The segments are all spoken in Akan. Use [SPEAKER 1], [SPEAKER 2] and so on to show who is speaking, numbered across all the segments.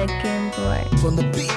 [SPEAKER 1] Second boy.
[SPEAKER 2] On the beat.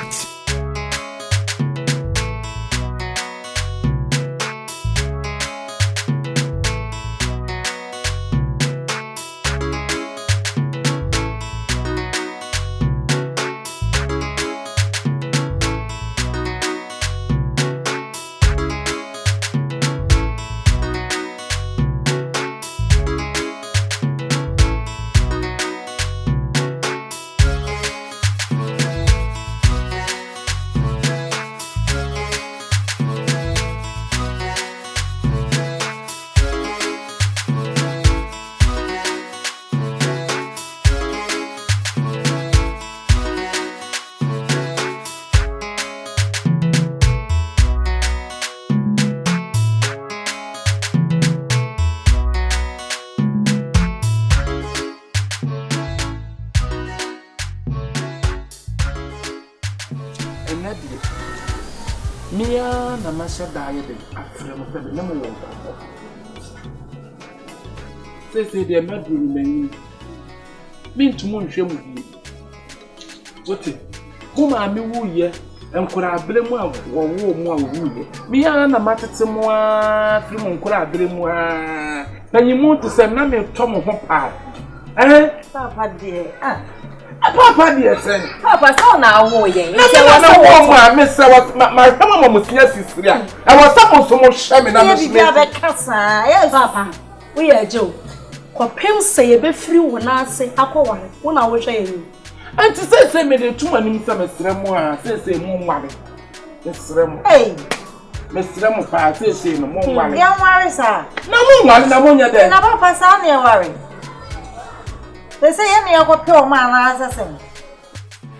[SPEAKER 3] Mia na masha diet after the number. Say the bedroom men mean to moon shame with you. What it? Whom I me woo ye, and could I blame one or more woo? Mia na matter some more, Frimon could I blame one. Then you want to send me Tom of Papa. Eh, Papa dear. Papa dear, son. Papa, so now, who ye? I miss my mama was yes, I was supposed to much shaman. Yes, Papa. We are Joe. Pim say a bit free when I say, Aqua, when I was saying. And to say, me the 2 and some Remo, say, more money. Miss Remo, hey, Miss Remo, say, no more money. Young worry, sir. No more money, no more than Papa, son, you worry. They say any of a poor man as I say.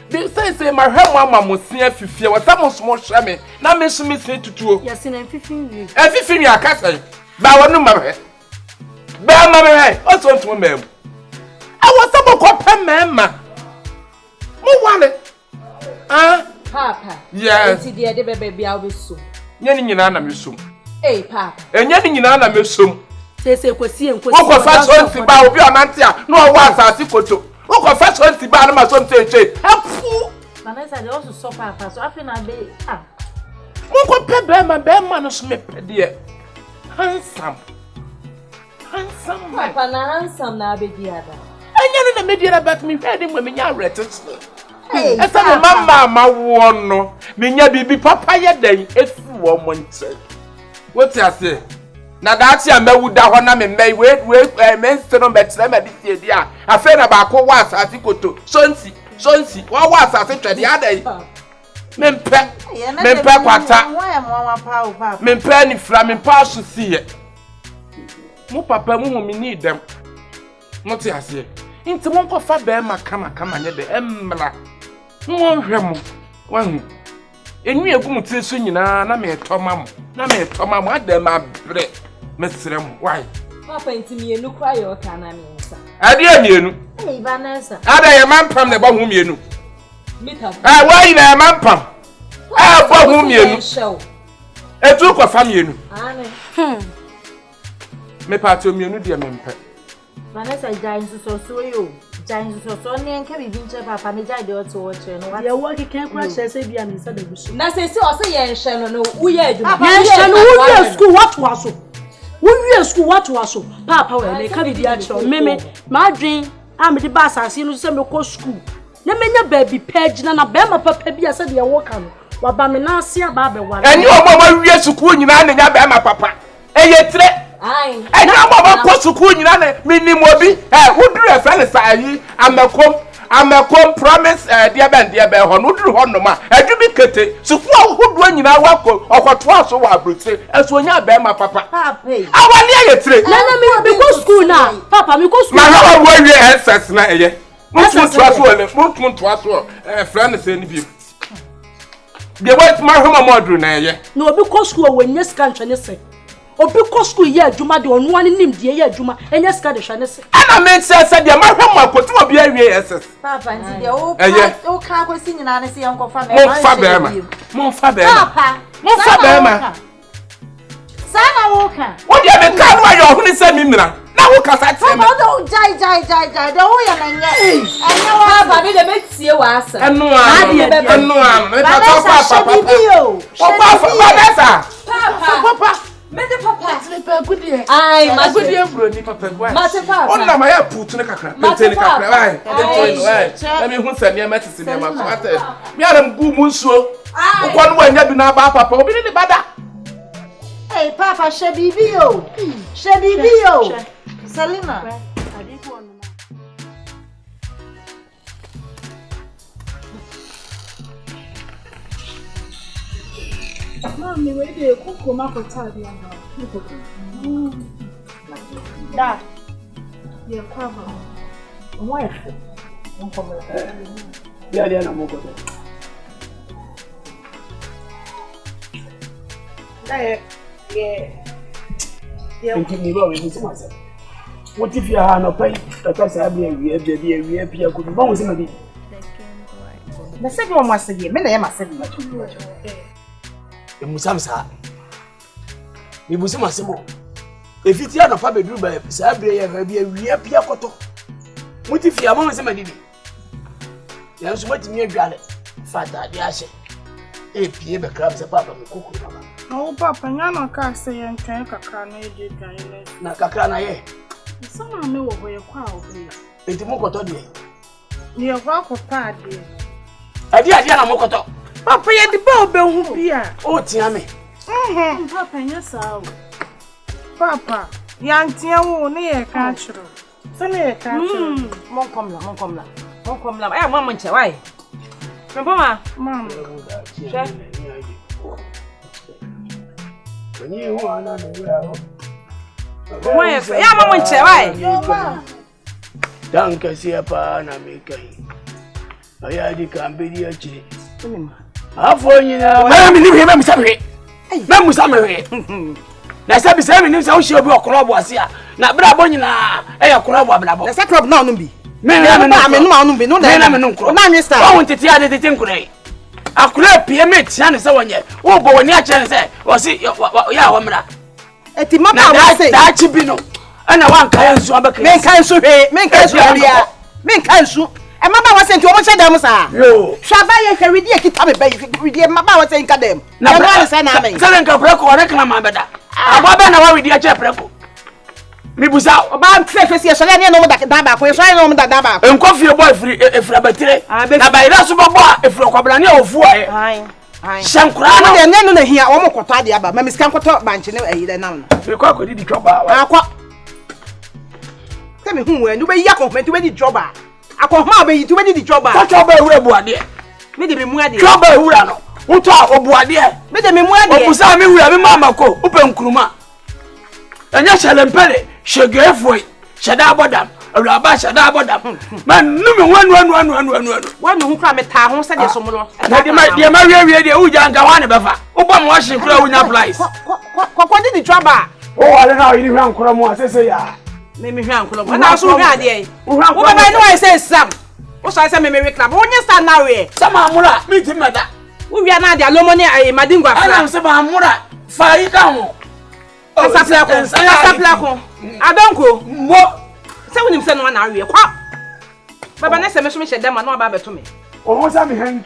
[SPEAKER 3] They say my mama must see if you feel what some small shammy. Now miss me to 2. Yes, in 15 years. Everything you are casting. Bow no mamma. Bow mamma, also to a man. I was some copper mamma. Who want it? Papa. Yes, dear baby, I'll be soon. Yanning in Anna Missum. Eh, Papa. And yanning in Anna Missum. Say, Quasi and Quasi. Oh, first one, see, bow, be a mantia. No one's a secret. Oh, first one, see, bow, my son, say, help. Vanessa, they also saw Papa, so I feel I be. Oh, Pepper, my bear man, Smith, dear. Handsome. Handsome, Papa, handsome, now be the other. And you're in the media about me, heading when me are written. Hey, I said, Mamma, my one, no, me, be Papa, your day, if you want to. What's I say? Na that's ya me wuda ho na me men still bet na me dis dia afa na ba ko wa asase koto sonsi wa asase twede adai mempe kwata mempe ni fra mempe asusi ye mo papa mo mi ni dem mo ti ase nti mo ko fa be ma kama nye de emmra mo hwe mo wa hu enu egu mo ti so nyina na me toma mo adem abre Mr. Why? Papa intimienu kwa yo kana mensa. Ade mienu. Eh Vanessa. Ada ye mampam ne ba hu mienu. Mita. Why na mampam? Ba hu mienu. Etu kwa fa mienu. Ane. Me pato mienu de mempe. Vanessa jain so yo. Jain so ne enka bibi nche papa me jai de oto wo che no. Ye wo keke kwa che se bia me se da busu. Na se o se ye nhwe no wo ye aduma. Ye nhwe no wo ye school what was so. We school what was so? Papa, when they carry the actual meme, my dream, I'm the bass. I see you send me to school. Let me your baby page and a bema papa be as a walk on. What Baminasia Baby one. And your mama, we are school in an and Yabama papa. And yet, I know Mama was school in an minimobi. Who do a friend? I'm a compromise, dear Ben, who do Honoma, a duplicate. So, who do you now walk or what was so I would say, as when you bear my papa. I want you to let me go school now. Papa, because my whole way ancestors now, yeah. Most to us, friend is in view. They went my home modern, yeah. No, because school when yes, country, say. Or because school, yeah, Juma, the one in the year, Juma, and yes, Scottish, and I meant, said, your mother could not be a yes. Papa, and the old car was singing, and I see Uncle Faber. More Faber. Papa, more Faber. Sana Walker. What do you mean, Carl, my own is a mimra? Now who can say me?
[SPEAKER 1] Don't jai. The whole young man. I know how to make see was.
[SPEAKER 3] And no, Papa.
[SPEAKER 1] Mede papa.
[SPEAKER 3] Sleep good dear.
[SPEAKER 1] Ai, mas
[SPEAKER 3] good dear, brody, Papa.
[SPEAKER 1] Mate papa.
[SPEAKER 3] On na my put to the kakra. Let me who send me a message in my matter. Me am boom so. One way you na ba papa, obi ni bada.
[SPEAKER 1] Hey papa, Shebibio. Salima.
[SPEAKER 2] Mommy, where do you cook my potato? Dad, you're covered. Wife, don't come
[SPEAKER 3] Yeah, I'm going What if you are not paying? Because I be a peer could be wrong with him.
[SPEAKER 1] The second one was again. Many am said much.
[SPEAKER 3] The Musamsa. The Musamasa. If it's not a family group by Sabria, be a real peer cotto. What if you are among somebody? There's what me a galley. Father, the ashe. A peer crabs a papa.
[SPEAKER 2] Oh, Papa, Yana can't say and can't a carnage.
[SPEAKER 3] Nakakana,
[SPEAKER 2] some of me over your crowd here.
[SPEAKER 3] It's Mokoto.
[SPEAKER 2] You're welcome, Paddy.
[SPEAKER 3] I did Mokoto.
[SPEAKER 2] Papa, you're the bell who be here.
[SPEAKER 3] Oh, Tiami.
[SPEAKER 2] Papa, yes, Papa, young Tia won't near catch you. So near catch you.
[SPEAKER 1] Monkomla. Eh, Mamma, why? Mamma, why?
[SPEAKER 3] Danke sehr pana mekai. Ayadi kambidi achi. Afo nyina. Mami ni hema musabe. Na musabe. Na sabi sabi ni sa wo hye obi okoro bo ase a. Na bra bo nyina e ye koro bo abla bo.
[SPEAKER 1] Na sakro na onu bi.
[SPEAKER 3] Me na
[SPEAKER 1] onu bi no na.
[SPEAKER 3] Me no nkoro.
[SPEAKER 1] Na nwe star.
[SPEAKER 3] Wo ntete ade tete nkoro. Akura pie me tia ne se wonye. Wo bo woni a kire ne se wo si ya wo mra.
[SPEAKER 1] Eti mama wo se.
[SPEAKER 3] Da chi bi no. Ana wan kan nsu abaka.
[SPEAKER 1] Men kan nsu hwe, men kan nsu bia. Men kan nsu. E mama wo se nti wo mo chedam sa.
[SPEAKER 3] Yo.
[SPEAKER 1] Hwa ba ye hwedi e kita me ba ye mama wo se nka dem. Na no se na me.
[SPEAKER 3] Se nka preko ore kana ma beda. Aba ba na wa wedi a che preko. Mi busa
[SPEAKER 1] oba mfefe si esole ne no mo da ba ko esole no mo da ba ko.
[SPEAKER 3] Enko fie boy efri abatire. Na ba ira so bo efri okwabra ne ofu aye.
[SPEAKER 1] Ai.
[SPEAKER 3] Shankura
[SPEAKER 1] no. Ne no na hia wo mo koto ade aba. Ma misika koto banche ne ayi de nam no.
[SPEAKER 3] We kwa ko di joba wa.
[SPEAKER 1] Akwa. Tell me who when you be yakọ me di job a. Akọ be you be di job a.
[SPEAKER 3] Ka job ewura bu ade.
[SPEAKER 1] Me de me mu ade.
[SPEAKER 3] Job ewura no. Uto obu ade.
[SPEAKER 1] Me de me mu ade.
[SPEAKER 3] Obusa me wura me mama ko. Upe nkuruma. Anya chalempele, shegefoi, shada bodam. Awuraba shada bodam. Man numi wanu.
[SPEAKER 1] Wanu hu kra me ta ho se de so mo lo.
[SPEAKER 3] Na de ma wie de uja nka wane befa. Ubom wo hye kra unya price.
[SPEAKER 1] Ko di job a.
[SPEAKER 3] O wale na yiri hwan kra mo asese ya.
[SPEAKER 1] Me hwan kra mo. Na so hwan ade. Wo ba no I say sam. Wo so say me club. Wo nya stand na we.
[SPEAKER 3] Sama amura, me ti meda.
[SPEAKER 1] Wo wi na ade alomoni ai madingwa fra.
[SPEAKER 3] Ana se ba amura, fa yi ka ho.
[SPEAKER 1] Asaplako. Adonko.
[SPEAKER 3] Mo.
[SPEAKER 1] Se wonim se no na awie kwa. Baba na se me so me hyedem na oba beto me.
[SPEAKER 3] O ho sa me hangi.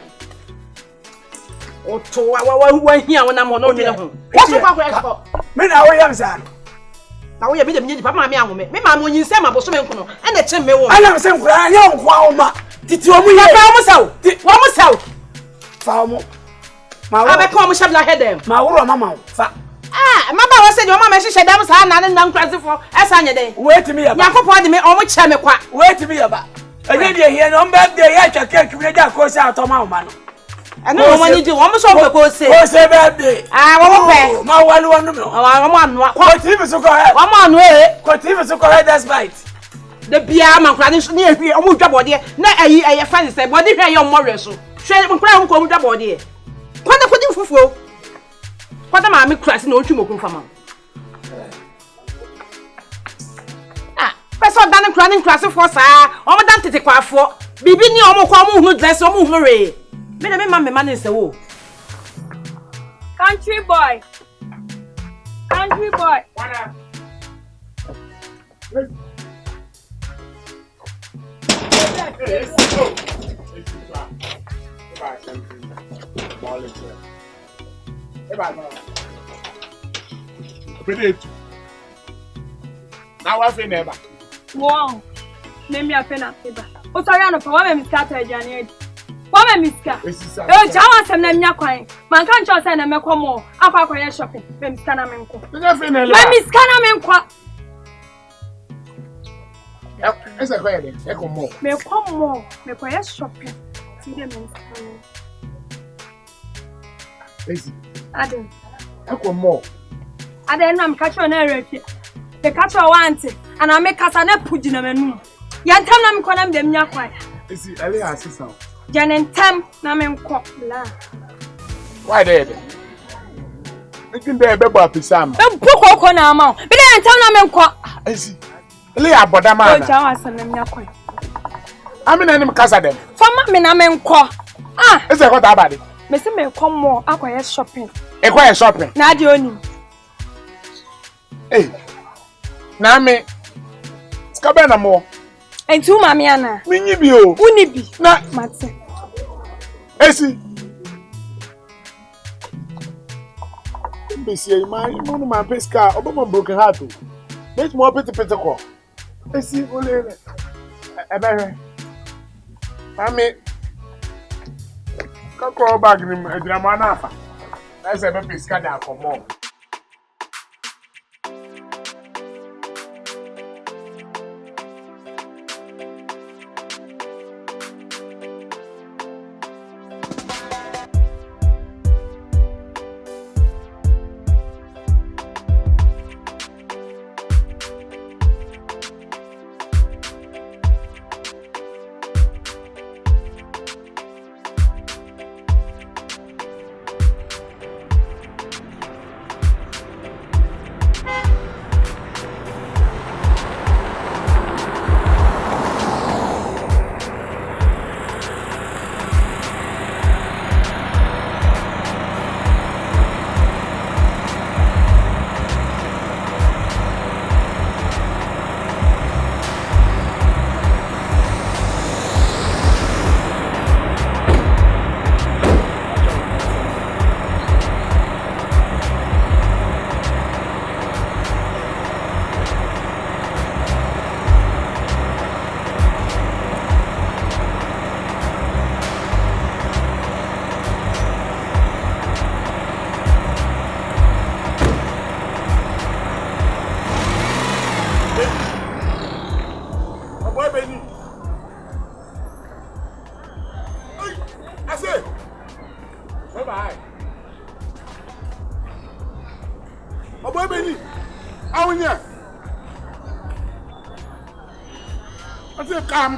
[SPEAKER 1] O to wa hia wona mo no dwene ho. Wo so kwa kwa.
[SPEAKER 3] Me na wo yam sa.
[SPEAKER 1] Na wo ye me de me papa ma me anwo me. Me ma mo nyinse ma boso me nkono. E na che me wo.
[SPEAKER 3] Ana se nkura anya nkwa wo ma. Titi o mu ye.
[SPEAKER 1] Papa wo saw. Wo mo saw.
[SPEAKER 3] Fa mo. Ma wo.
[SPEAKER 1] Abeka mo shabla hedem.
[SPEAKER 3] Ma wo mama fa.
[SPEAKER 1] Mama was said your mama she dam sa na nan kwazifo esa anye den.
[SPEAKER 3] Wait me ya.
[SPEAKER 1] Yakopon de me o mo kye me kwa.
[SPEAKER 3] Wait me ya ba. Enye de here no birthday ya twa cake we ja ko sa atoma wo ma no.
[SPEAKER 1] Eno wo mani ji wo mo so pe ko se.
[SPEAKER 3] Ko se birthday.
[SPEAKER 1] Wo mo pe.
[SPEAKER 3] Ma walu wonu me.
[SPEAKER 1] Wo mo anu.
[SPEAKER 3] Ko TV so ko he.
[SPEAKER 1] Wo mo anu
[SPEAKER 3] Ko TV so ko he despite.
[SPEAKER 1] De bia man kra ni so ne ehwi o mo dwabode na ayi fan se body hwe yo mo re so. Hwe mo kra mo ko mo dwabode. Kwada kwadi fufuo. Kwada ma me kra se na otwi mo kun fama. Person dan kra se for sa. O mo dan tete kwafo. Bibi ni o mo kwa mo hu dress o mo hu re. Me na me ma ne se wo.
[SPEAKER 2] Country boy.
[SPEAKER 4] Now I feel never.
[SPEAKER 5] Wow. Name me a pen and paper. Oh, sorry, I don't know. What Miss Carter, Janet? What Miss Carter? Oh, Jawas and them Yaquine. Man can't just send a Mecomo. Aqua shopping. Miss Canamenco. Miss Canamenco.
[SPEAKER 4] It's a wedding. Echo more.
[SPEAKER 5] Me come more. Me quiet shopping. See them in
[SPEAKER 4] Easy.
[SPEAKER 5] Adam.
[SPEAKER 4] Echo more.
[SPEAKER 5] I then I'm catching an error. The catcher wanted, and I make us an apple in a menu. Yantam Conam de Yaquine.
[SPEAKER 4] Easy. Elia assistant.
[SPEAKER 5] Jan and Tam Namenco.
[SPEAKER 4] Why did you can be a baby Pisam?
[SPEAKER 5] A book on our mouth. But I tell Namenco.
[SPEAKER 4] Easy. Elia Bodama.
[SPEAKER 5] Jawas and them Yaquine.
[SPEAKER 4] I'm in any casa them.
[SPEAKER 5] For my Namenco. Ah,
[SPEAKER 4] it's a hot abadi.
[SPEAKER 5] Mr. May come more. Aqua shopping.
[SPEAKER 4] A quiet shopping.
[SPEAKER 5] Nadioni.
[SPEAKER 4] Hey. Name Scabana more.
[SPEAKER 5] And two Mamiana.
[SPEAKER 4] Minibio.
[SPEAKER 5] Unibi.
[SPEAKER 4] Not
[SPEAKER 5] Matse.
[SPEAKER 4] Essie. Bessie, my pesca, Obama broken heart. Make more petty petticoat. Essie, Ole. I mean, Cocoa bag him a dramanafa. That's a baby scada for more.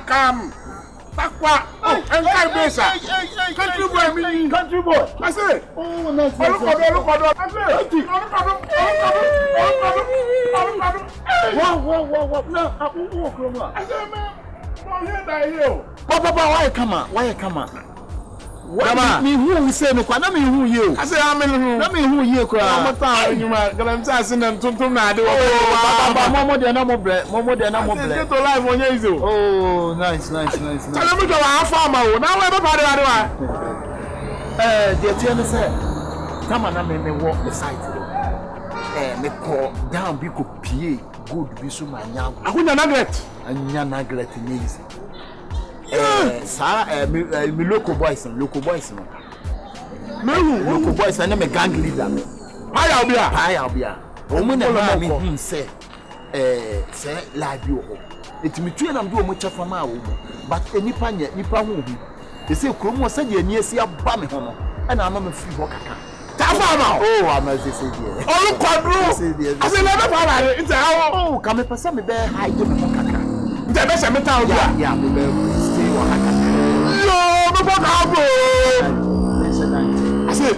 [SPEAKER 4] Come. Takwa. Oh, and country boy, country boy. I say. Oh, nice. Look. I say. Wow. No, I say, man. Papa, why come on? Why me who say no kwa na me who you? I say I'm in who. Na me who you kwa. I'm town you ma galamta sin dem tuntum na ade. Papa, momo de na mo ble. Get to life on you. Oh, nice. Tell me to wa farm o. Na we be pade wa. The tell say come na me walk the site. Me call down bi ko pie good bi so ma nya. Akunya nagret. Anya nagret ni easy. Me local boys no. Local boys and me gang leader. Hi Albia. Omo na me say say live yo ho. Etimi tue na mdo omo chefa ma wo. But nipa ho bi. They say kromo say ye ni esi aba me ho no. E na ama me free ho kaka. Tafa ma. Oh, am I say there. Oh, kwadro. I say never para. It's how. Oh, come me pesa me be hide me ho kaka. Nte be se me town dia. Yeah, me be stay wa kaka. Yo, me pon abo. I say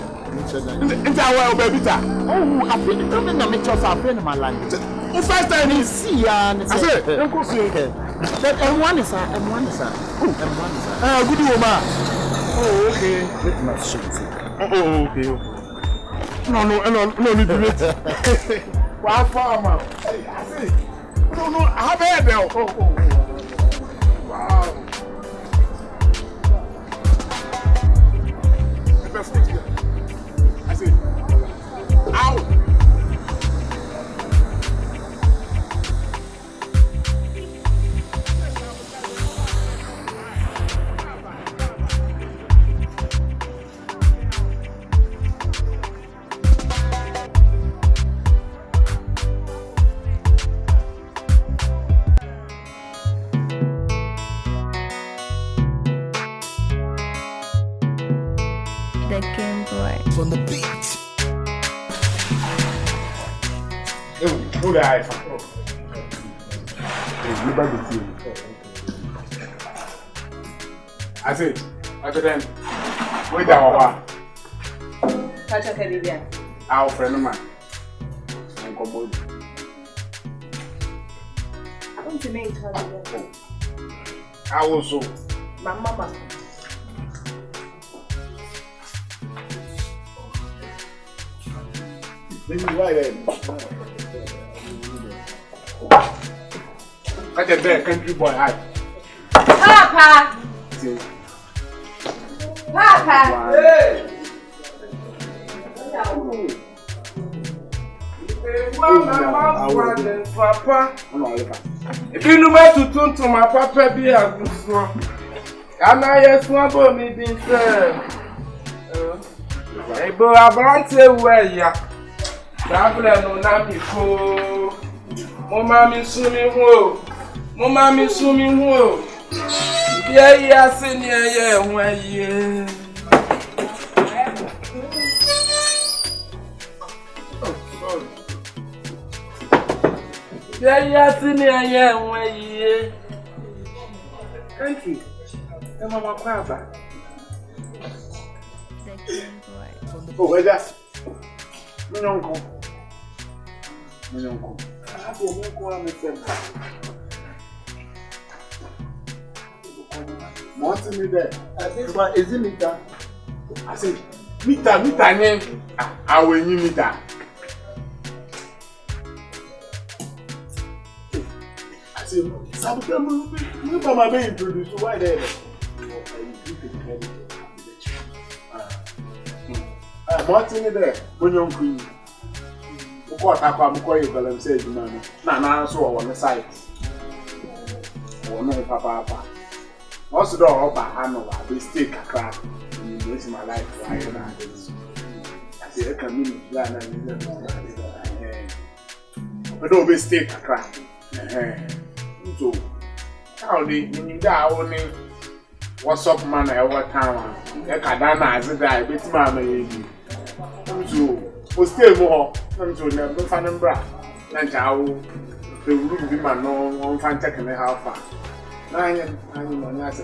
[SPEAKER 4] nte awa baby ta. Oh, I feel come na me choose afraid my land. The first time you see ya, I say, uncle see. That M1 is good woman. Oh, okay. Let me show you. Oh, okay. No, need to wait. Wow, farmer. I say, no, I there. Oh. Wow. Let's stick here. I see. Ow.
[SPEAKER 6] The Game Boy.
[SPEAKER 7] From the beat.
[SPEAKER 4] Who the iPhone? I said, after then, wait down.
[SPEAKER 1] Catch a Caribbean.
[SPEAKER 4] Our friend of mine. Uncle Boyd.
[SPEAKER 1] Don't you make it?
[SPEAKER 4] I also.
[SPEAKER 1] My mama.
[SPEAKER 4] This is why then. Catch a bear, country boy. Hi.
[SPEAKER 1] Papa!
[SPEAKER 4] See.
[SPEAKER 1] Papa!
[SPEAKER 4] Hey!
[SPEAKER 3] Papa, if you know where to turn to my papa, be a good one. And I just want to be being said. But I want to where ya. Traveler no nami ko. Mama mi sumi ho. Mama mi sumi ho. Yeah, senior, where ye. Yeah, senior, where ye. Country. Mama Papa.
[SPEAKER 6] The Game Boy.
[SPEAKER 4] Oh, where's that? My uncle. I have a Monty me there. But is it meter? I said, meter name. I will need meter. I said, sometimes we my baby introduced. Why there? Monty me there. When you're queen. What I'm going to say, man. Nah, so on the side. Oh, no, Papa. Also, don't hope I handle a mistake a crack. You waste my life. I say, I can mean that. But don't mistake a crack. So, how did you die only? What's up, man? I over town. I can't as a die, but mamma. So, stay more. I'm to never find them bra. And how the room be my no fan taking a half hour. I'm not.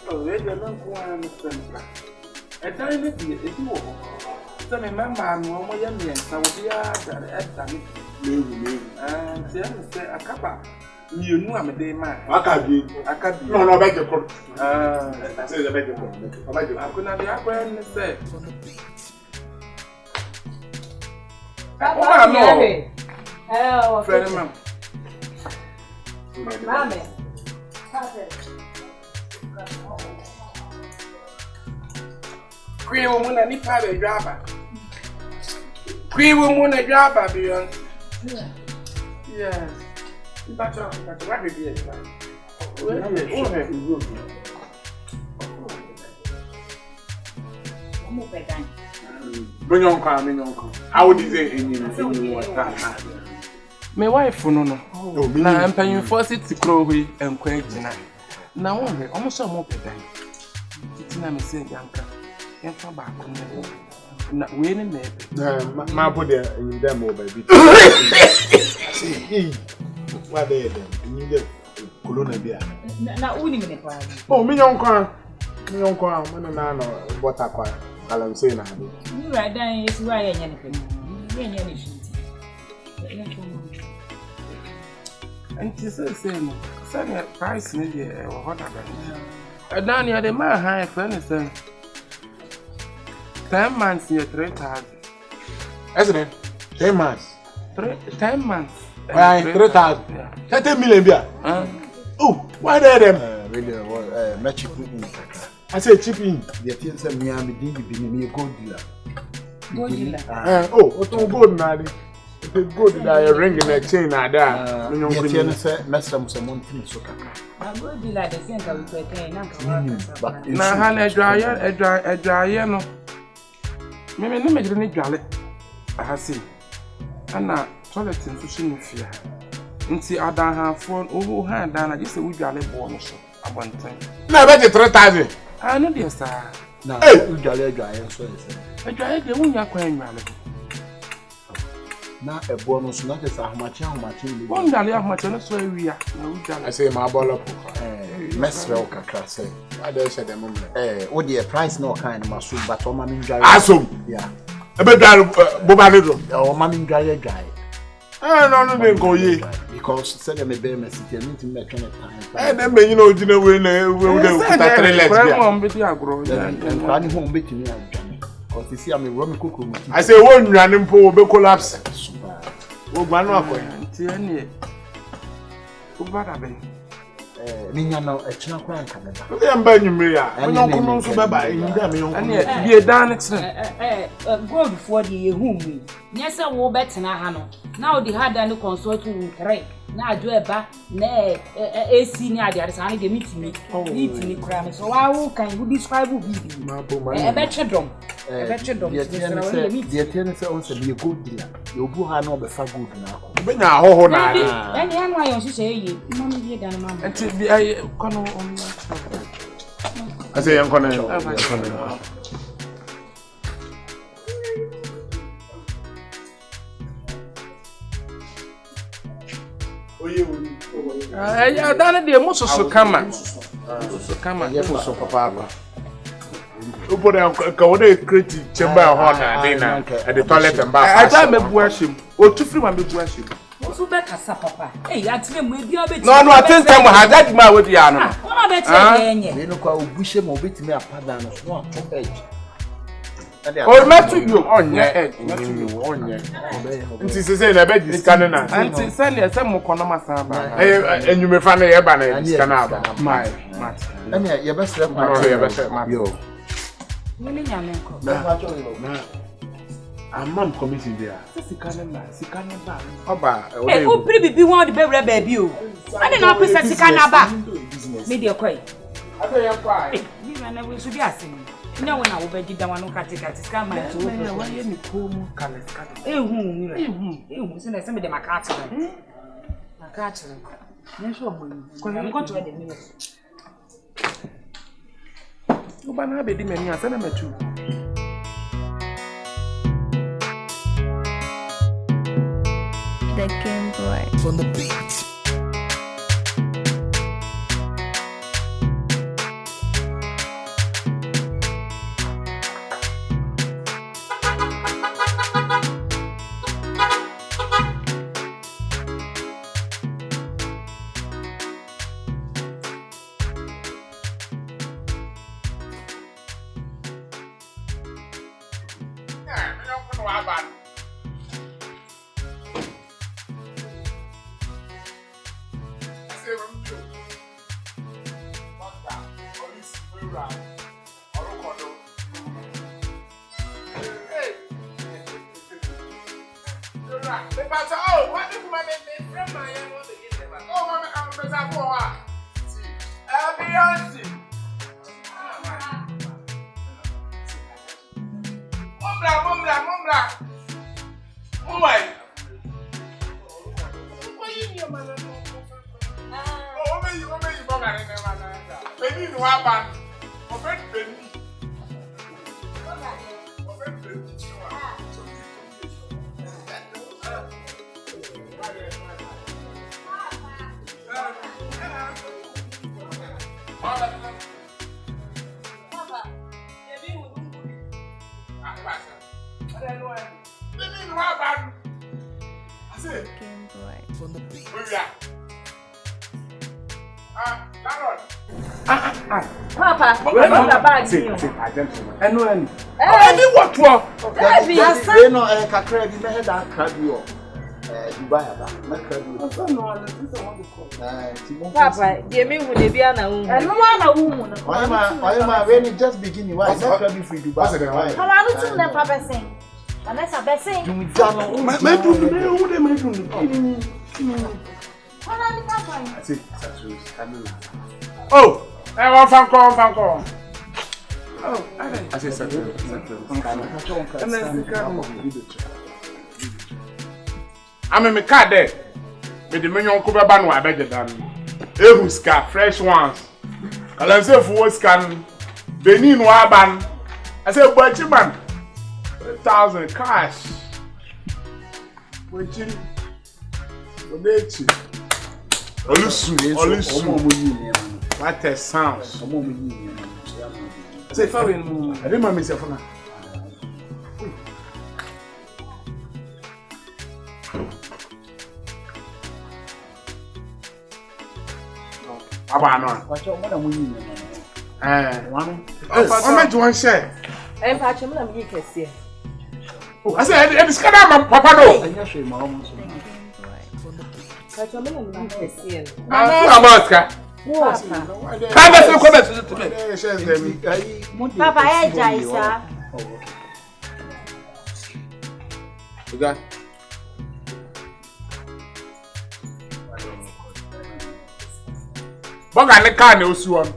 [SPEAKER 4] Oh, they don't understand. I don't know if you so remember, I'm more young than so we are at that. And say a couple. You know I'm a day man. I can't be. No, beg your court. I say, I beg your court. I couldn't be up when say.
[SPEAKER 1] Papa, no. Oh,
[SPEAKER 3] Friend, ma'am.
[SPEAKER 1] Mama.
[SPEAKER 3] Queen woman and nipa be driver. Queen woman and driver beyond. Yes. But what did you say?
[SPEAKER 4] Bring on car. How would you say in
[SPEAKER 3] my wife, no. Now I'm paying for it to grow and quake tonight. Now, only almost a more pedant. It's not a saying, Yanka. Can't come back. Not winning there.
[SPEAKER 4] My body in them over. What they need a colonna beer.
[SPEAKER 1] Now, winning it.
[SPEAKER 4] Oh, me uncle. When I know what I call. I'm saying,
[SPEAKER 1] you right there is why anything.
[SPEAKER 3] And she says, send a price in the air or whatever. And down here, the man high friend is 10 months near 3,000.
[SPEAKER 4] Isn't it? 10 months.
[SPEAKER 3] 10 months.
[SPEAKER 4] 3,000. 30 million bia. Oh, why there them?
[SPEAKER 7] Really, me cheap in.
[SPEAKER 4] I say cheap in.
[SPEAKER 7] The thing say me am be me gold dealer.
[SPEAKER 2] Gold dealer.
[SPEAKER 4] Oh, to gold na di. The gold that you ring in a chain na there.
[SPEAKER 7] The thing say mesra some money so kaka.
[SPEAKER 2] Gold dealer the thing that we pay na ka.
[SPEAKER 7] But
[SPEAKER 3] Na ha na edwaye no. Me no megire ni dwale. Aha si. Ana toilet nso shi no fia. Nti adan ha phone owo ha dan na just we dwale bo no so abantan.
[SPEAKER 4] Na be 3000.
[SPEAKER 3] Ah no dey sir.
[SPEAKER 7] na udwale so ese.
[SPEAKER 3] Edwaye de wunya kwa enwale.
[SPEAKER 7] Na ebo no so na te sa ahmachi ni.
[SPEAKER 3] Won dwale ahmachi no so awia na udwale.
[SPEAKER 4] I say my ball up.
[SPEAKER 7] Mesra o kakra say.
[SPEAKER 4] I dey say dem mum.
[SPEAKER 7] Wo the price no kind ma so but o ma mi ndwale.
[SPEAKER 4] Asom.
[SPEAKER 7] Yeah.
[SPEAKER 4] Ebe dwale boba ne do.
[SPEAKER 7] O ma mi ndwale dwale.
[SPEAKER 4] No dey go ye.
[SPEAKER 7] Because said me be me city me to make time.
[SPEAKER 4] Dem be you know jina we na we dey kuta 3 legs bia.
[SPEAKER 3] Mo mbe ti agro.
[SPEAKER 7] Kwa ni ho mbetimi adwane. Because you see am ro me kokoro mu.
[SPEAKER 4] I say won nwane mpo wo be collapse. Wo gba no akoy.
[SPEAKER 3] Nti ene. Ubada be.
[SPEAKER 7] Ninya no echina kwa nka beba.
[SPEAKER 4] We am ba nyumiri a. Onyo kono nso beba inda me yonko.
[SPEAKER 3] Ene bie dan ne tire.
[SPEAKER 2] Gold for the hu mi. Nya se wo betena ha no. Na o di ha dan no consult with 3. Na adu eba na AC ni ade ade sa ni de mitimi. Mitimi kra me so wa wo kan who describe bibi. Ebe chedom. Ebe chedom.
[SPEAKER 7] The ten say on say be gold dealer. You bu ha no be fa gold na ko.
[SPEAKER 4] Be nya ahoho na ade.
[SPEAKER 2] Ene anu ayo hihye ye. Mo mi bi dan mama.
[SPEAKER 3] Nti bi ay kono on.
[SPEAKER 4] I say yan kono.
[SPEAKER 3] Ya dan de mo soso kama. Soso kama.
[SPEAKER 7] Yes so papa.
[SPEAKER 4] Upo da ka wo dey create chamber ho na dey na at the toilet and bath.
[SPEAKER 3] I me bu ahim. O tu free ma me bu ahim.
[SPEAKER 2] So be kasa papa. Atire mu ebi obeti.
[SPEAKER 3] No attention mo hazard ma we dia no.
[SPEAKER 2] Wona be tire enye.
[SPEAKER 7] Me no kwa obushe mo obetimi apada no so ato edge.
[SPEAKER 3] O metu you onye edge. Metu you
[SPEAKER 4] onye. Nti se na be discan na.
[SPEAKER 3] Nti se na se mo kono masaba.
[SPEAKER 4] Enyume fa na ye ba na discan aba.
[SPEAKER 3] Mat.
[SPEAKER 7] Ene ye be sere kwa.
[SPEAKER 4] Ye be sere mat.
[SPEAKER 7] Yo.
[SPEAKER 2] Mini nyame nko.
[SPEAKER 4] Na amam committee there.
[SPEAKER 3] Sika na ba.
[SPEAKER 4] Oba
[SPEAKER 2] o pri bibi won de bewre ba bi o. Ade na pesa sika na ba. Me de koi.
[SPEAKER 4] Ade yan kwa.
[SPEAKER 2] Ni na we so bi asem. Nya wona wo be gida wanu katika sika ma to.
[SPEAKER 3] Wa ye ni ko mu kale sika.
[SPEAKER 2] Ehun mi re. Ehun se na se me de makache na. Makache. Ni so mo ni. Ko ni ko to de mi.
[SPEAKER 3] Uba na be di meni asa na metu.
[SPEAKER 6] The Game Boy.
[SPEAKER 8] On the beat.
[SPEAKER 2] Papa, what about bag?
[SPEAKER 3] Enu. Any what for?
[SPEAKER 7] They no kakra bi me head and crab you. Dubai aba.
[SPEAKER 8] Papa, dear me would be an woman. And no woman.
[SPEAKER 7] Why am I really just beginning? Why not ready for Dubai?
[SPEAKER 8] How are you to Papa saying? Unless I bet saying,
[SPEAKER 3] oh, I want Fanco. Oh, I say settle. I'm in my car there. With the menu cover ban, I beg than Ehuska, fresh ones. I say for scan Benin Waban. I say, but you man, 1,000 cash. Wait, you. What a sound. Say, I didn't mind myself. One share.
[SPEAKER 8] and Patcham, you can see.
[SPEAKER 3] I said, it's kind of Papa.
[SPEAKER 8] Papa,
[SPEAKER 3] Boga ne car ne osi won.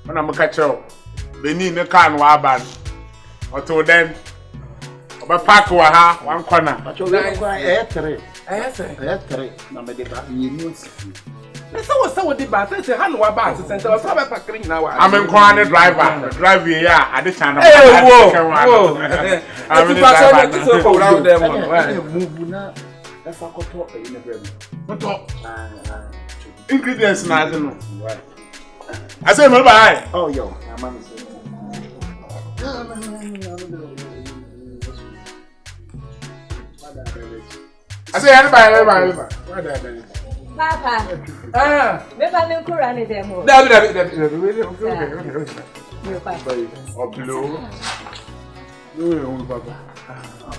[SPEAKER 3] When I'm catch up. Benin ne car no aban. Oto den. Oba park wa ha one corner.
[SPEAKER 7] Three. Na me de ba ye no si.
[SPEAKER 3] So the ba say ha no wa ba se center so ba park ni na wa. I'm in corner driver. Drive here I dey channel. Whoa. I'm in driver. So go round them.
[SPEAKER 7] Move na. That's a couple of
[SPEAKER 3] ingredients na no. I say no buy.
[SPEAKER 7] Oh yo, I'm
[SPEAKER 3] I say anybody buy.
[SPEAKER 8] Papa. Me ba me kura ni demo.
[SPEAKER 3] David.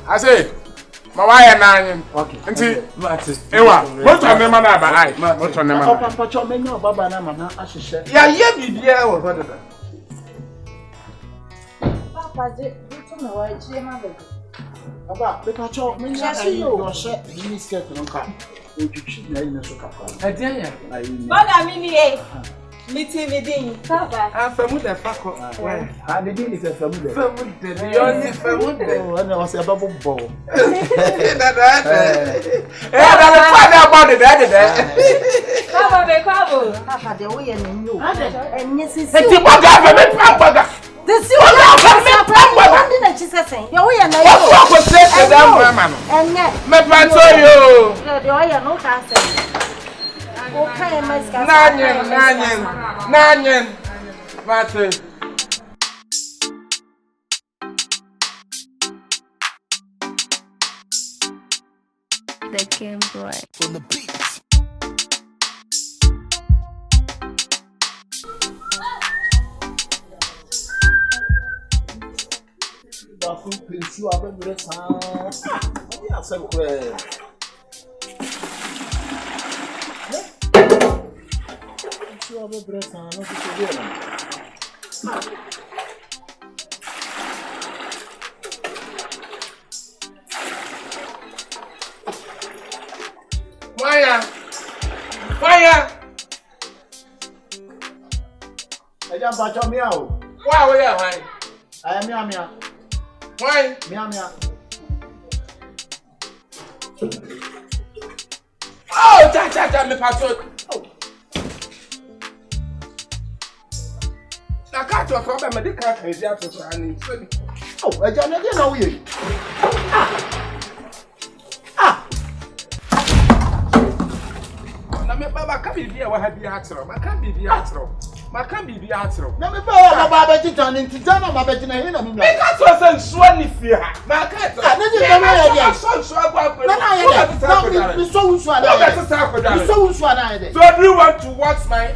[SPEAKER 3] I say my wife and okay. Auntie, Ewa, what on them na ba ai? What on them na?
[SPEAKER 7] Papa cho me no baba na mama ahihye.
[SPEAKER 3] Ya ye bibia wo what da.
[SPEAKER 8] Papa je to me wa chi ma be.
[SPEAKER 7] Baba, Papa cho me nya ayi do she mini skirt no ka. Otwitwi na ina so kapa.
[SPEAKER 3] Ade ya.
[SPEAKER 8] Baba mini e. Meeting within Papa.
[SPEAKER 3] Famu da fako.
[SPEAKER 7] Ah, the deal is a famu de.
[SPEAKER 3] Famu de. You famu de.
[SPEAKER 7] Oh, na was a babu bo.
[SPEAKER 3] That. Father about that.
[SPEAKER 8] Papa be kwabo. Papa de wo ye no. Enye sisi.
[SPEAKER 3] Eti mo ga fa me pambaga.
[SPEAKER 8] This you want to me pambaga. What did she say? You wo ye na.
[SPEAKER 3] What for say that mama no.
[SPEAKER 8] Enye.
[SPEAKER 3] Me panto yo.
[SPEAKER 8] De wo ye no ka say. Okay, mas ka.
[SPEAKER 3] Nanyen. Mate.
[SPEAKER 6] The Game Boy.
[SPEAKER 4] On the beat.
[SPEAKER 7] Bafu pensu abemre san. Ya se kwe. Pensu abemre san no se dey na. Fire. Eja ba cho mi a o.
[SPEAKER 3] Wa wo ya han.
[SPEAKER 7] Aya mi.
[SPEAKER 3] Why?
[SPEAKER 7] Mi.
[SPEAKER 3] Oh, cha me paso. Oh. Na ka to so ba me de ka ka dia to so ani.
[SPEAKER 7] Oh, eja na dey na wo ye.
[SPEAKER 3] Na me baba ka bibia wa ha bia atro. Ma ka bibia atro.
[SPEAKER 7] Na me ba ba ba titan ni titan na ma be tina he na me.
[SPEAKER 3] Me ka so se nsuo ni fie ha. Ma ka to.
[SPEAKER 7] Na ni na me ya dia.
[SPEAKER 3] So nsuo agwa
[SPEAKER 7] Na na ya dia. Na me so nsuo ana. Me so nsuo ana ya.
[SPEAKER 3] So do you want to watch my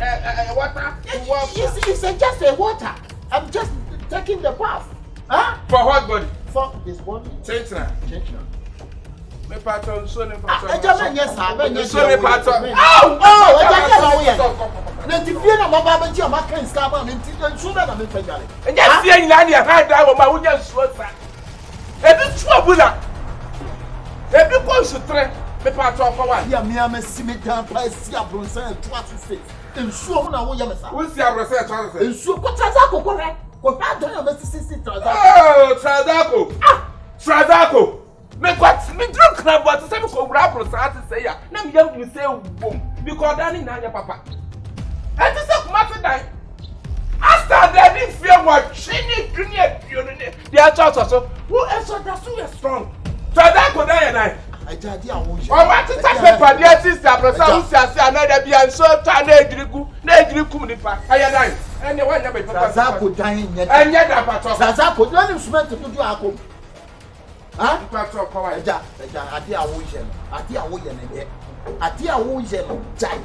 [SPEAKER 3] water?
[SPEAKER 7] It's just a water. I'm just taking the bath. Huh?
[SPEAKER 3] For what body?
[SPEAKER 7] For this body.
[SPEAKER 3] Change now. Me patron so ne patron.
[SPEAKER 4] Eja me yes ha, me yes.
[SPEAKER 3] So me patron.
[SPEAKER 4] Oh, eja ke na wo ye. Na ti fie na baba ba ji o ma kan ska ba me ti so na me fa jare.
[SPEAKER 3] Eja fie nyina ne ha da wo ma wo nya so sa. Ebi tu abula. Ebi ko sutre. Me patron for one.
[SPEAKER 4] Ya me am si me dan pa si abronsan tu asu face. Ensuo ho na wo ye me sa.
[SPEAKER 3] Wo si abronsan tu asu face.
[SPEAKER 4] Ensuo ko traza ko re. Ko pa don ya me si traza.
[SPEAKER 3] Oh, Trazako. Trazako. Me kwat me drunk na but say me ko wura abronsan ati say ya. Na me yam me say bom. Because dani na anya papa. And this is my die. After that, if you want chini, they are so who else does so strong? So that could die and I.
[SPEAKER 4] Ajadi awon je.
[SPEAKER 3] O ma ti ta paper there sister brother who say another be and so ta na ejiriku ni pa. Aya die. Ene wa nya be papa.
[SPEAKER 4] Zazako dan nye.
[SPEAKER 3] Enya da pato.
[SPEAKER 4] Zazako dan ni sument to do akom. Ha?
[SPEAKER 3] Pato ko wa.
[SPEAKER 4] Eja ade awon je no. Ade awon ye ne de. Ade awon je no. Jai.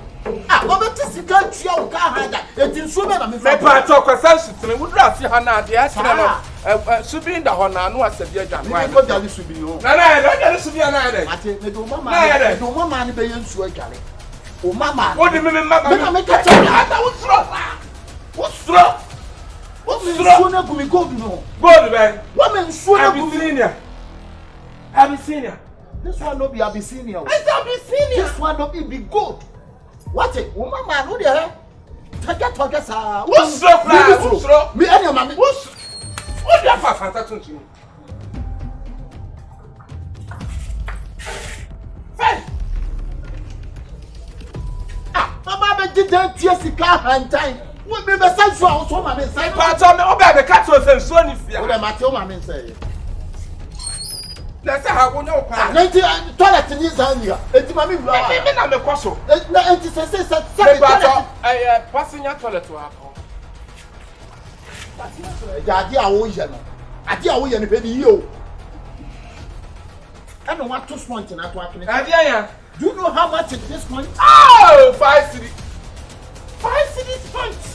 [SPEAKER 4] Ah, o be ti sika tua o ka hada. Eti nsuo be na me fa.
[SPEAKER 3] Me pato ko sense tene wo dra si ha na ade a tene no. Subi nda ho na no asabi adwa.
[SPEAKER 4] Ni ko dali subi ho.
[SPEAKER 3] Na dali subi na de.
[SPEAKER 4] Ate me do mama. Me do mama ni be ye nsuo adware. O mama.
[SPEAKER 3] O di me mama.
[SPEAKER 4] Me na me ka cha.
[SPEAKER 3] Ata wo sro. Wo sro.
[SPEAKER 4] Nsuo na gumi gold no.
[SPEAKER 3] Gold ben.
[SPEAKER 4] What me nsuo na gumi?
[SPEAKER 3] Abyssinia.
[SPEAKER 4] This one no be Abyssinia.
[SPEAKER 3] It's Abyssinia.
[SPEAKER 4] This one no be good. What it? Woman man, who there? Target sir.
[SPEAKER 3] Who's so fly? Who's so?
[SPEAKER 4] Me and your mommy.
[SPEAKER 3] Who's? What the fuck? Fantastic to you. Hey.
[SPEAKER 4] Ah, mama be didn't tear sika hand time. What me be say so so mama say.
[SPEAKER 3] Part of me oba be cat so so ni fia.
[SPEAKER 4] What am I tell mama say?
[SPEAKER 3] Let's say how go no pa.
[SPEAKER 4] Na toilet ni Zambia. Enti mama bua.
[SPEAKER 3] Me na me kwaso.
[SPEAKER 4] Na enti say
[SPEAKER 3] passenger toilet wa ko.
[SPEAKER 4] Ade awo ye no. Ade awo ye no be ni o. I don't want to point in that one. Do you know how much is this point?
[SPEAKER 3] Oh, 5 cedi. 5 cedi points.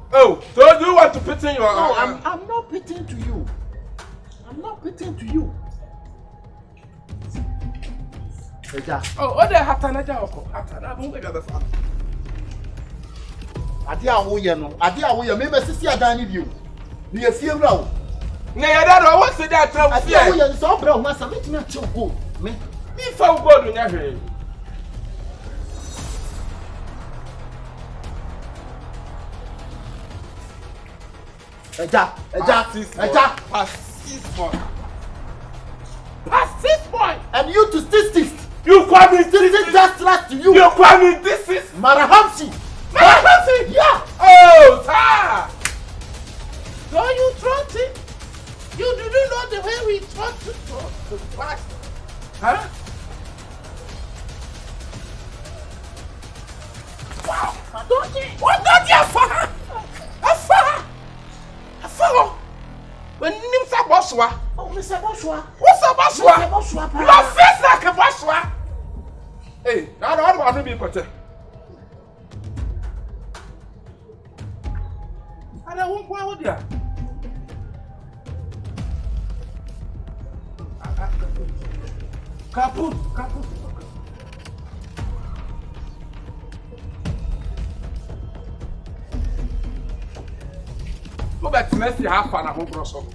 [SPEAKER 3] Oh, so do you want to put in your...
[SPEAKER 4] No, I'm not pitting to you. I'm not pitting to you.
[SPEAKER 3] Oh, what the Hatanaja Oko? Hatana, who got the fun?
[SPEAKER 4] Ade awo ye no. Ade awo ye me be sisi adan ni bio. Ni ye fie wura wo.
[SPEAKER 3] Na ya da no, what say that tell
[SPEAKER 4] Ade awo ye so bra wo ma sa metimi ache go. Me.
[SPEAKER 3] If I go do nya hwe.
[SPEAKER 4] Eja.
[SPEAKER 3] Pass 6 points.
[SPEAKER 4] And you to statistics.
[SPEAKER 3] You call me
[SPEAKER 4] This just last to you.
[SPEAKER 3] You call me this is
[SPEAKER 4] Marahamsi.
[SPEAKER 3] Marahamsi?
[SPEAKER 4] Yeah.
[SPEAKER 3] Oh, sir. So you trust it? You didn't know the way we trust to pass. Huh? Wow. What don't you afar? Afar. When you say Boswa.
[SPEAKER 4] Oh, Mr. Boswa.
[SPEAKER 3] What's a Boswa?
[SPEAKER 4] Mr. Boswa.
[SPEAKER 3] Your face like a Boswa. Hey, I don't want to be cut. I don't want to go Kaput. Go back to next year, have fun at home, Grosso.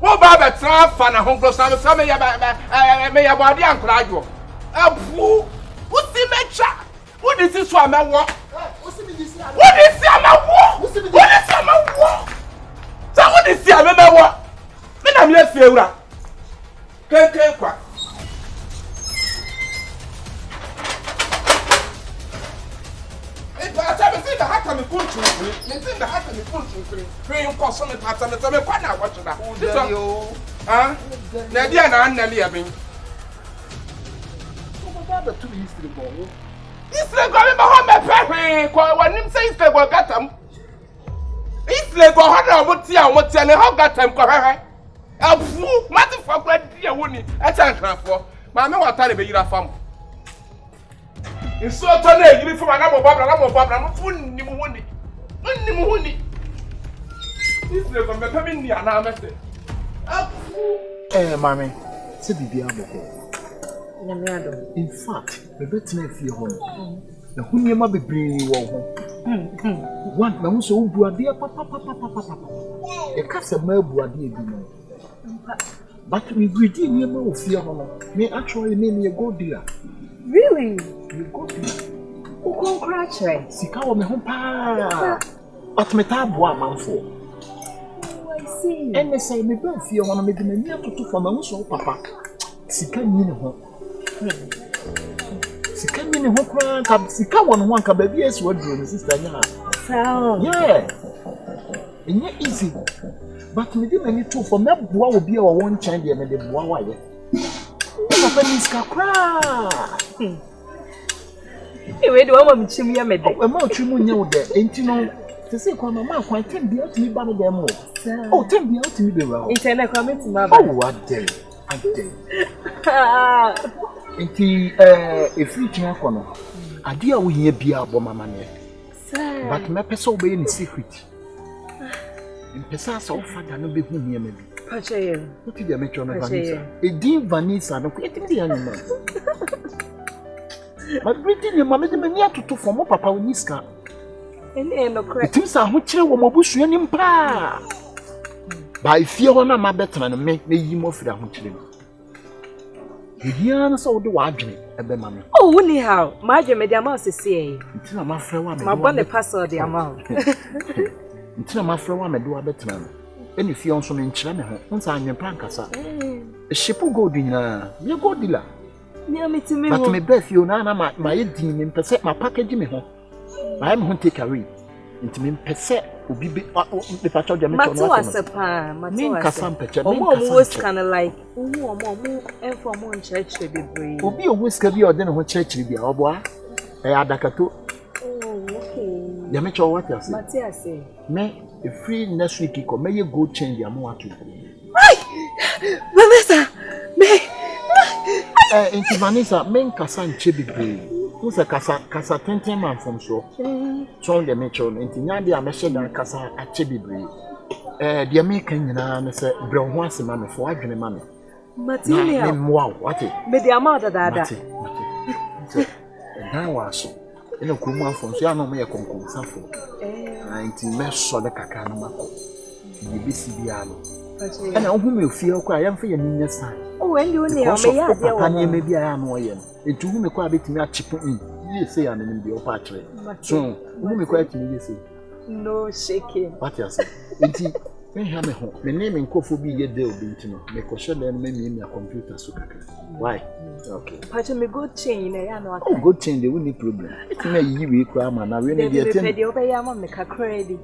[SPEAKER 3] Go back to have fun at home, Grosso. Some may have body and cry you. What's the matter? What is this one? What is this? Someone is here, remember what? Then I'm here, Fiora. Quack. The hat and the country, the hat and the country, cream cosmic hat and the time. What's that? Huh? Nadia and Nelly have been. This is going to be home. When you say it's the work at them, It's like a hundred what you want to how got time correct. A fool, matter for great dear winning. That's a for. Mamma, what time be your farm? It's so today, you from another Barbara, wouldn't you want it? Wouldn't you want it? It's like a family and I'm at it.
[SPEAKER 4] Mammy, say the Diabo. In fact, the better if you home. The whom you might be bringing you home. One, now so Buadia, papa. A castle male Buadia. But we redeem your mouth, may actually name you a good dealer.
[SPEAKER 8] Really?
[SPEAKER 4] You go dealer.
[SPEAKER 8] Who congratulate?
[SPEAKER 4] Sikawa me home pa. But me tabwa manfo.
[SPEAKER 8] I see.
[SPEAKER 4] And they say me don't feel one of me to for my so papa. Sika ni home. Sika ni home cram sika one ka baby as wardrobe sister nya.
[SPEAKER 8] So.
[SPEAKER 4] Yeah. And yet easy. But me dey many too for me boa will be our one change me dey boa wa ye. Papa ni sika kra.
[SPEAKER 8] Ewe do mama mchim ya me dey.
[SPEAKER 4] E ma otwimu nya wo dey. Enti no se say kwa mama kwa tem bi otimi ba me dey mo. Oh, tem bi otimi be wa.
[SPEAKER 8] Internet kwa meti ma ba.
[SPEAKER 4] Oh, what day. Enti free tia kono. Ade a wo hia bia abo mama ne. But me pese obey ni secret. Pesa so father no be hu hia ma bi.
[SPEAKER 8] Pache ye.
[SPEAKER 4] What did you mention Vanessa? Edin Vanessa no kweti bi anima. But reading your mama de mania to for papa we niska.
[SPEAKER 8] Ene no correct.
[SPEAKER 4] It is a ho kire wo mabusua nim pa. By fear one ma betra no me yi mo fira ho kire. Hia no so do wa adwene ebe mama.
[SPEAKER 8] Oh, woni how? Ma adwene de ama osese e.
[SPEAKER 4] Ntina ma fra wa me.
[SPEAKER 8] Ma bon the password de ama.
[SPEAKER 4] Ntina ma fra wa me do abetra no. Eni fie onso me nkire me ho. Nsa anwen prankasa. Shipu gold nyina. Me gold dealer.
[SPEAKER 8] Me ameti me ho.
[SPEAKER 4] But me be fie na ma ye din me pese ma package me ho. Ma am ho take away. Nti me pese obi be pacho je me to no
[SPEAKER 8] wase pa.
[SPEAKER 4] Me nkasa mpeche.
[SPEAKER 8] Omo was kind of like omo enfo mo nchechire bebre.
[SPEAKER 4] Obi owiska bi ode ne ho chechire bia oboa. Adakato.
[SPEAKER 8] Oh, okay.
[SPEAKER 4] Ya me cho what you say?
[SPEAKER 8] Matthias say.
[SPEAKER 4] Me free next week ko me ye go change ya mo watu.
[SPEAKER 8] Vanessa, me.
[SPEAKER 4] Enti Vanessa, me nkasa nche bebre. Who's a kasa tenten man from so. So the metro enti nya dia me she dan kasa ache bebre. Dia me kan nyina na se bre ho asema me fo adwene ma me.
[SPEAKER 8] Material.
[SPEAKER 4] Me mwa what?
[SPEAKER 8] Me dia ma dada.
[SPEAKER 4] Dan wa so. Ina ko mu afon so ya no me ye konkon safo. Enti me so de kaka na mako. Ye bisi bia no. Ana ohu me ofie ko a yemfa ye ninya san.
[SPEAKER 8] Oh, when you ne o me ya dia
[SPEAKER 4] wa. Pani me bia ya no ye no. Enti ohu me ko abetimi achipu ye say ya no bi opa akire. So, ohu me ko atimi ye say.
[SPEAKER 8] No shaking.
[SPEAKER 4] What you say? Enti me ha me ho. Me name nkofo bi ye dey obi ntino. Me ko she dem me me computer so kaka. Why? Okay.
[SPEAKER 8] Pacha me go change na ya no.
[SPEAKER 4] Oh, go change the only problem. It me yi we kra ma na we ne dey ten.
[SPEAKER 8] Me obe ya ma me kakra di.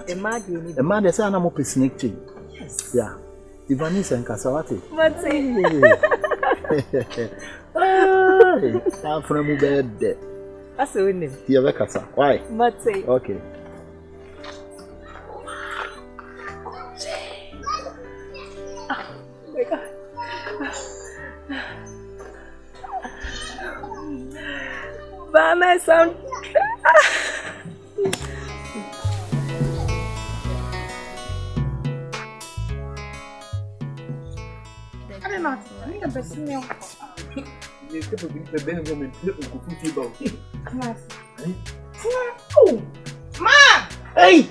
[SPEAKER 8] E ma di ni.
[SPEAKER 4] E ma dey say na mo snake change. Yes. Yeah. Ivanisa nkasawate.
[SPEAKER 8] Mate.
[SPEAKER 4] Ah, from mu bed.
[SPEAKER 8] Asa woni.
[SPEAKER 4] Tie be kasa. Why?
[SPEAKER 8] Mate.
[SPEAKER 4] Okay.
[SPEAKER 8] Oh my God. Vanessa.
[SPEAKER 5] I don't know. I need a best meal.
[SPEAKER 3] You could be the woman who
[SPEAKER 5] Class.
[SPEAKER 1] Oh, ma! Hey!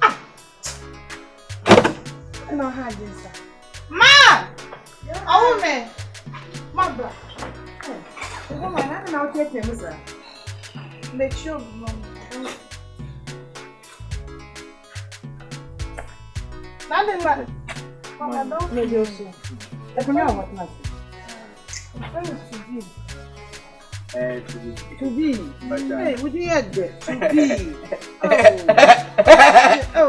[SPEAKER 5] I know how this.
[SPEAKER 1] Ma! Oh, man!
[SPEAKER 5] My brother. Oh, woman, I don't know how to get him, sir. Make sure, mom. Nothing but. Mama, don't. Maybe also. I don't know what not. To be. Hey, would you add that? To be. Oh.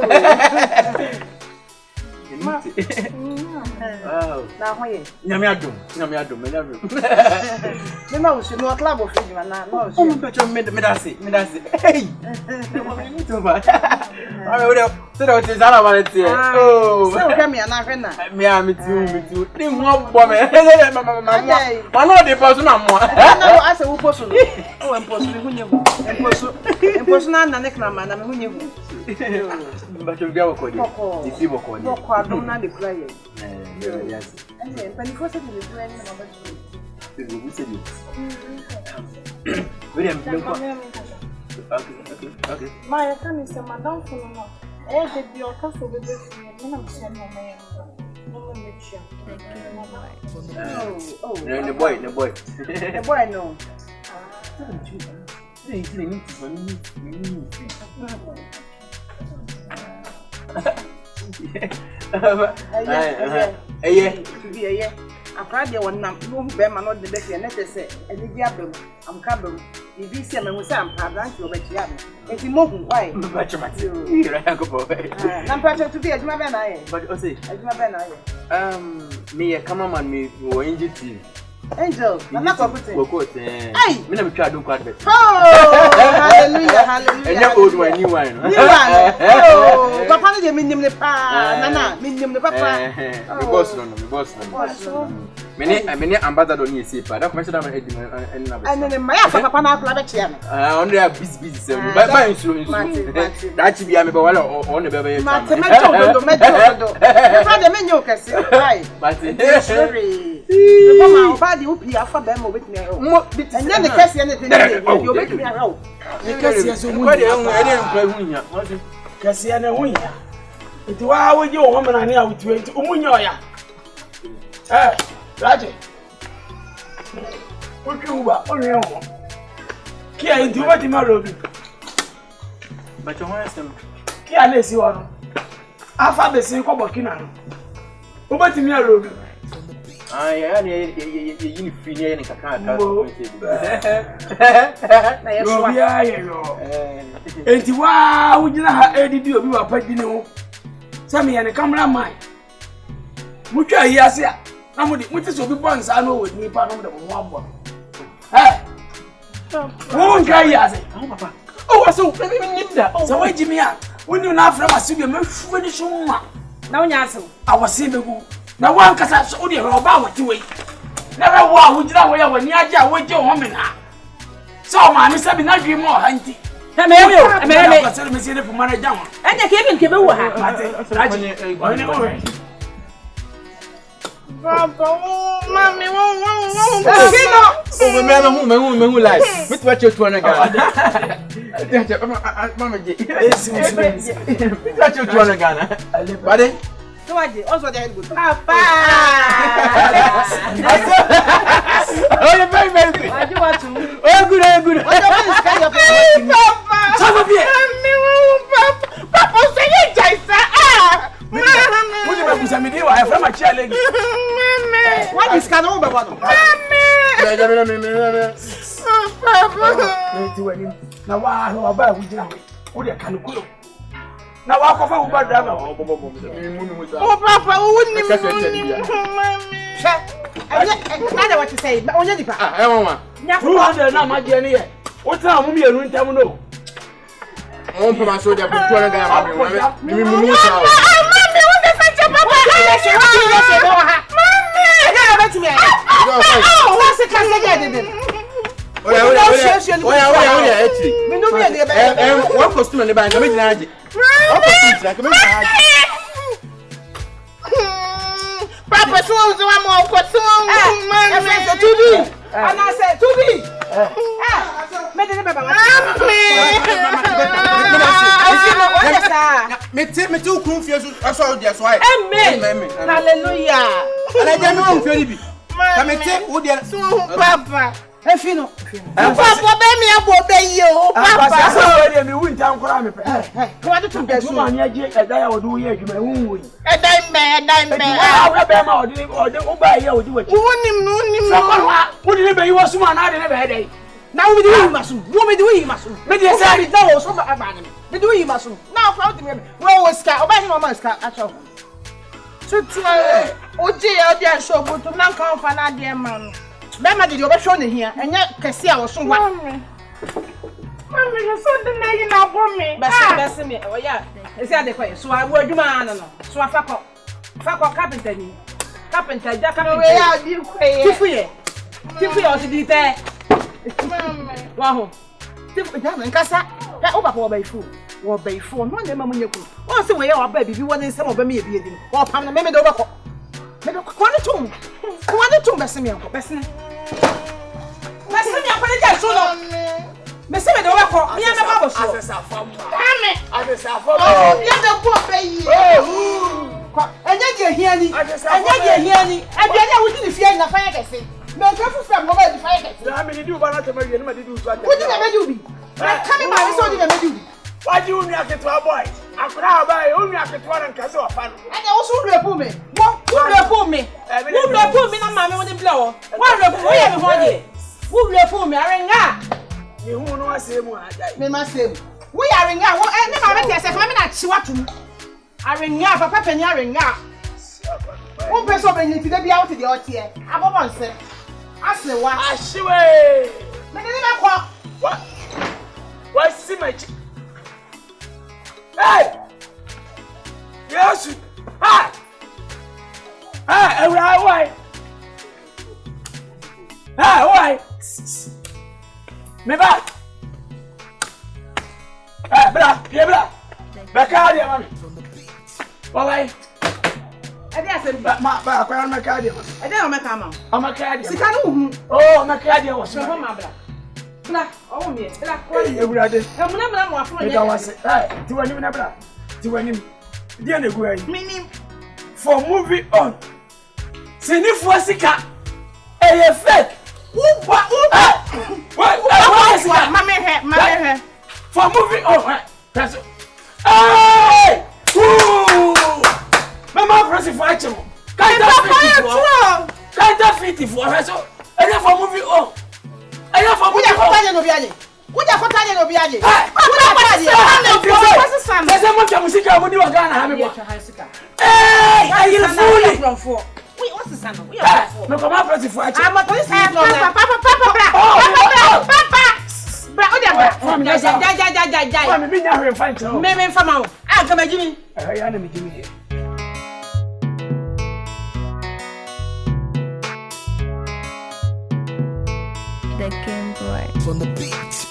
[SPEAKER 8] Na ho ye.
[SPEAKER 4] Nyame adom.
[SPEAKER 8] Me ma wo se no club of you na no
[SPEAKER 4] Oh, me pecho me dance. Hey. Me to ba. Ah, we so that is all about it. Oh.
[SPEAKER 8] So come here na hwe na.
[SPEAKER 4] Me too. Ni mo bo me. Ma no dey post na mo.
[SPEAKER 8] Na wo ase wo post no. O post me hunye hu. Post na na nek na ma na me hunye hu.
[SPEAKER 4] Mbacho bia wako ni. Isi wako ni.
[SPEAKER 8] Wako adom na de kura ye.
[SPEAKER 4] Yes.
[SPEAKER 8] Pani for say dey do any na ba do.
[SPEAKER 4] Vous c'est dit. William, Okay.
[SPEAKER 5] My can say madam for no. Eh de bi o ka so bebe fi na me say no me. No me make sure.
[SPEAKER 8] Oh.
[SPEAKER 4] The boy.
[SPEAKER 8] The boy no. Yeah. Akra de wonam no be ma no de be fe na tese eni bi abem am ka bem e bi se me hu se am pa branch o be chia me enti mo hu why
[SPEAKER 4] ba chama ti ira ko bo
[SPEAKER 8] na mpacho to be aduma be na ye
[SPEAKER 4] but o say
[SPEAKER 8] aduma be na ye
[SPEAKER 4] me cameraman me wo NGT
[SPEAKER 8] Angel na ko put
[SPEAKER 4] Woko me na me twa do kwad bet
[SPEAKER 8] hallelujah
[SPEAKER 4] enya old one new one
[SPEAKER 8] oh papa no de minim ne pa nana minim ne papa
[SPEAKER 4] me boss no me ambassador ni ese pa da ko me say da me edi na be
[SPEAKER 8] ene ma ya papa na akla be chia me
[SPEAKER 4] on dey busy say ba insu da chi bia me ba wala on ne be be
[SPEAKER 8] ma te me do papa de me nyo kese right
[SPEAKER 4] but
[SPEAKER 8] sorry mama obadi upi afa be mo betimi aho enya ne kese ne tene yo betimi aho
[SPEAKER 7] ne kese so mu
[SPEAKER 4] ko de ene nkwa hunya
[SPEAKER 7] kese ne hunya enti wa woje wo homana ne awutu enti umunya oya Raje. Oke uba, onye ho. Ki a enti wo ti ma lo bi.
[SPEAKER 4] Ba cho ho esem.
[SPEAKER 7] Ki a na esi wo no. Afa be sin ko Burkina no. Wo ba ti mi alo bi.
[SPEAKER 4] Ya ye yini free ne kaka aka.
[SPEAKER 8] Na ye so.
[SPEAKER 7] Ya ye yo. Enti wa wo gina ha edidi obi wa pa di ne ho. Sami ya ne cameraman. Mutwa yi ase a na mo di muti so bi bon sa no wodi pa no de mo abo. Wo nka yi ase.
[SPEAKER 4] Papa.
[SPEAKER 7] Oh so me nimda. So we jimi a woni na afra ma sibe me hwe ni so ma.
[SPEAKER 8] Na wonya ase.
[SPEAKER 7] Awase begu. Na wan kasa so odi ro ba wati we. Na ra wo a wo jira wo ya wani aje a wo je ho me na. So ma mi sabi na dwi mo hanti.
[SPEAKER 1] Me
[SPEAKER 7] Ka sele me sele fu mana jam.
[SPEAKER 1] anya ke bi nke be wo ha.
[SPEAKER 7] Raje. Oni o.
[SPEAKER 5] Papa, mami,
[SPEAKER 4] Me hu live. Me to watch you na ga. Mama je. Me to watch you na ga na. Bade.
[SPEAKER 8] So waje, also dey good.
[SPEAKER 1] Papa.
[SPEAKER 4] Oh, you very very.
[SPEAKER 8] Waje watu.
[SPEAKER 4] Oh, good.
[SPEAKER 8] Waje watu sky your face.
[SPEAKER 1] Papa.
[SPEAKER 7] Sama bie.
[SPEAKER 1] Papa. Papa say you jaisa.
[SPEAKER 7] Wodi be kusa mi di wa e fra ma chia legi.
[SPEAKER 8] What is can over one?
[SPEAKER 7] Na wa ho ba hu jina we. Wo de kan kulo. Na wa ko fa wo ba drama.
[SPEAKER 1] Oh papa, wo ni mami.
[SPEAKER 8] I know what you say. Onye dipa.
[SPEAKER 4] Mama.
[SPEAKER 7] 200 na ma je ni ye. Wo tra mo mienu ntam no.
[SPEAKER 4] On peut m'assurer de pour toi na ga mama. Mami,
[SPEAKER 1] wo de fa che papa.
[SPEAKER 4] What costume ne ba nga me jina aje. What costume like me jina aje.
[SPEAKER 1] Papa so wa mo ko so mami.
[SPEAKER 8] Tubi. Ana say Tubi. Me de baba wa.
[SPEAKER 4] Me te ukun fie so de so ai.
[SPEAKER 1] Amen. Hallelujah.
[SPEAKER 4] Ala je no fie ni bi. Ka me te wo de
[SPEAKER 1] Papa.
[SPEAKER 8] Efino.
[SPEAKER 1] Papa be mi abo be yi o.
[SPEAKER 7] Papa so we de mi wu ntam kora me pe.
[SPEAKER 8] Ko wa to be
[SPEAKER 7] Tu ma ni aje eda ya odu ye adwuma wu wu.
[SPEAKER 1] Edai me.
[SPEAKER 7] Wa be ma odi o ba ye odi wachi.
[SPEAKER 1] Unim.
[SPEAKER 7] So ko wa wo de be yi wo suma na de ne be dai.
[SPEAKER 8] Na wo me di wi masu. Wo me di wi masu.
[SPEAKER 7] Me de say
[SPEAKER 8] me da wo so ba ba ni. Me di wi masu. Na ko out me. Wo ska. Oba ni mama ska acho. Oje ya odi ansho boto na nka onfa na de ma no. Be ma de obe hwo ne hia. Enye kese a wo so wa. Mami, you so the lady na bomi.
[SPEAKER 1] Best me. Oh yeah. Ese ade kwa. So awu adwuma no. So afako. Fako carpenter ni. Carpenter ja carpenter.
[SPEAKER 8] We ya di kwe.
[SPEAKER 1] Tifuye. Tifuye o si di te.
[SPEAKER 8] Mami.
[SPEAKER 1] Wa ho. Tifu ja me nkasa. O papa wo baifu. Wo baifu. No na ma munye ku. O se we ya wa ba bibi woni nsem oba me ebi edi. O pam na me do bako. Me do ko ne tum. Ko ne tum best me enko. Best ne. Best me enko ne ja so no. Me se me do bako. Me ya me ba bo so.
[SPEAKER 7] Asesa fam.
[SPEAKER 8] Mami.
[SPEAKER 7] Asesa fam.
[SPEAKER 8] Oh, ya de bo be yi.
[SPEAKER 1] Enye di ehia ni. Enye di ehia ni. Abi anya wudi ni fie na fire kese. Me nka fu fam go ba di fire kese.
[SPEAKER 7] Na me di u ba na tema wie na me di u so ate.
[SPEAKER 1] Wudi na me di ubi. Na kame ma so di na me di ubi.
[SPEAKER 7] Waji unu aketwa boy. Akura abai unu aketwa na nkase wa fa no.
[SPEAKER 1] Anya wo so repu me. Wo repu me. Wo repu me na ma me wodi bla wo. Wo repu wo ye me ho de. Wo repu me arenga.
[SPEAKER 7] Ni hu no asemu ajai.
[SPEAKER 1] Me ma sem. Wo ya arenga wo ne ma me te se fa me na chi watum. Arenga papa pani arenga. Wo pe so be ni ti de bia wo ti de otie. Abobo nse. Ase wa.
[SPEAKER 7] Ashiwe.
[SPEAKER 1] Me ne me kwa.
[SPEAKER 7] What? Why see my chick? Hey! Yes! Ah! Ah, why? Ah, why? Me back. Ah, bra, yeah, bra. Back out here, mommy. Why?
[SPEAKER 1] Ade asem
[SPEAKER 7] Ba, kwa na card here.
[SPEAKER 1] ade o me ka ma.
[SPEAKER 7] I'm a card.
[SPEAKER 1] Sika no hu.
[SPEAKER 7] Oh, I'm a card here was.
[SPEAKER 1] So ho ma bla. Bla, o me. Bla ko.
[SPEAKER 7] Ewurade.
[SPEAKER 1] Emuna mo afro
[SPEAKER 7] Me
[SPEAKER 1] nya.
[SPEAKER 7] da wase. Eh, ti wani na bra. Ti wani. Dia na egu ayi.
[SPEAKER 1] Minim.
[SPEAKER 7] For moving on. Sinifo sika. Eye fake.
[SPEAKER 1] Uba.
[SPEAKER 7] What sika?
[SPEAKER 1] Mama he.
[SPEAKER 7] For moving on. Press. Hey! Ooh! Mama press for action. Kanta fit for press. Eye for moving on. Eye for moving on.
[SPEAKER 1] Kotanya no biaje. Kuja kotanya no biaje.
[SPEAKER 7] Sasa mtu musika mudi wa Ghana hame kwa. Eh, ayile fuli.
[SPEAKER 1] We what's the sound? We are for.
[SPEAKER 7] No come press for action.
[SPEAKER 1] I'm a police officer. Papa. Bra, o dia bra. Ja.
[SPEAKER 7] Mami bi nya hwe fan cho.
[SPEAKER 1] Me fama o. Ah, kama jimi.
[SPEAKER 7] Ya na mi jimi here.
[SPEAKER 6] The Game Boy.
[SPEAKER 4] From the beat.